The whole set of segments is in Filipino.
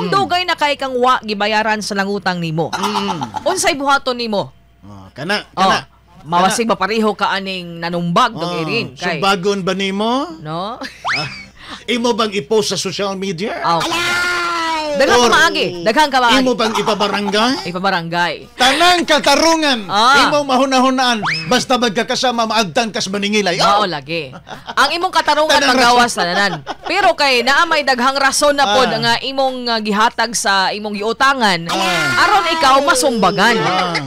Kung dugay na kay kang wa gibayaran sa langutang nimo. Unsay buhaton nimo? Kana. Mawasig mapareho ka aning nanumbag dong irin. So bagon ba nimo? No? Imo bang i-post sa social media? Daghang ka maagi. Imo bang ipabarangay? Ipabarangay. Tanang katarungan. Imo mahunahunaan basta magkakasama maagtan kas maningilay. Mao lagi. Ang imong katarungan magawas tanan. Pero kay naamay daghang rason na pod nga imong gihatag sa imong giutangan. Aron ikaw masumbagan.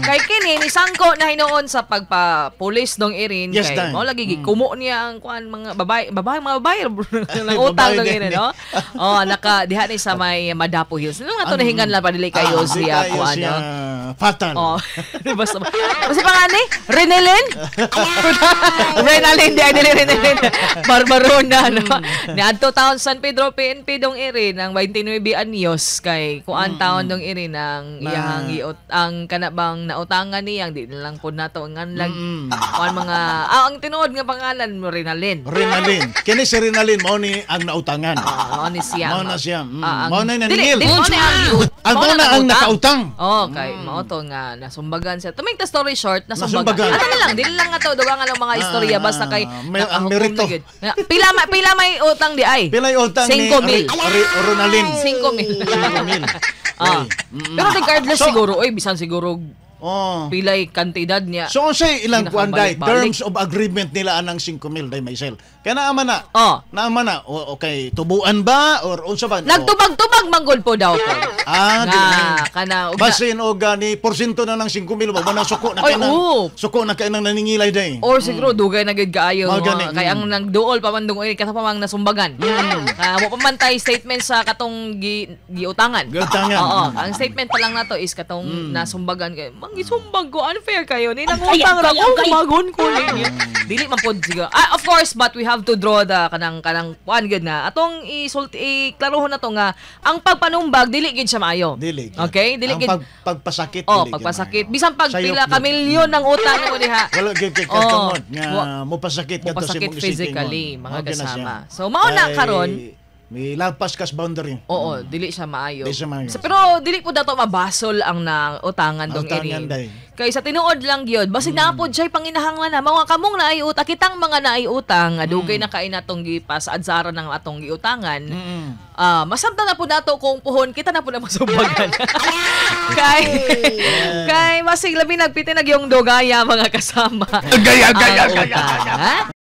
Kay kini ni sangko na hinuon sa pagpa-pulis dong irin kay mao lagi gikumo niya ang kuan mga babae mga babae ng utang dong irin, no? Naka diha ni sa may Dapo Hills. Ano nga ito nahingan lang padili kayo siya ko ano? Fatal. Basta pa nga ni? Renelin? Renalin, di Renelin. Barbarona, no? Niadto taon San Pedro PNP dong irin ang 29 anyos kay kuan taon dong irin ang iyang ang kanabang nautangan niyang di lang po nato ngan lag kuan mga ang tinuod nga pangalan mo Renalin. Renalin. Kini si Renalin mao ni ang nautangan. Mao ni siya. Mao na siya. Mao na ni ang ang nakautang. Kay mao to nga nasumbagan siya. To make the story short, nasumbagan. Ano na lang, dili lang nga to dugangan lang mga istorya basta kay ang merito. Pila may utang di ay? Pila utang ni Ronalyn? 5,000. Pero regardless siguro, bisan siguro pilay kantidad niya. So unsay ilang kuanday terms of agreement nila anang 5,000 day Maisel. Kaya naaman na. Naaman na. Okay, tubuan ba or unsa ba? Nagtubag-tubag manggol po daw po. Kana basin og ni porsyento na ng 5,000 ba na suko na kanang suko na kanang naningilay day. Or siguro dugay na gid kaayo kay ang nagduol pa man dong kata pa mang nasumbagan. Mo pa man tay statement sa katong giutangan. Ang statement pa lang nato is katong nasumbagan kay gisumbag ko, unfair kayo. Ni nangutang ra ko, kumagon ko ninyo. Dili man pod siga. Of course, but we have to draw the kanang kuan gid na. Atong iklarohon na to nga ang pagpanumbag dili gid siya maayo. Dili. Okay? Dili gid pagpasakit dili. Pagpasakit. Bisan pag pila ka milyon ng utang mo diha. Wala gid kay kamot nga mo pasakit kadto sa imong physically mga kasama. So mao na karon may lagpas kas boundary. Dili siya maayo. Pero dili po dato mabasol ang nautangan dong iri. Kay sa tinuod lang gyud, basig na pod siya panginahanglan na mga kamong naayut, kitang mga naayutang, dugay na kay natong gipas adsaran ng atong giutangan. Masamtang na po nato kung puhon kita na po na masumbagan. kay masig labi nagpiti nagyong dogaya mga kasama. Gaya.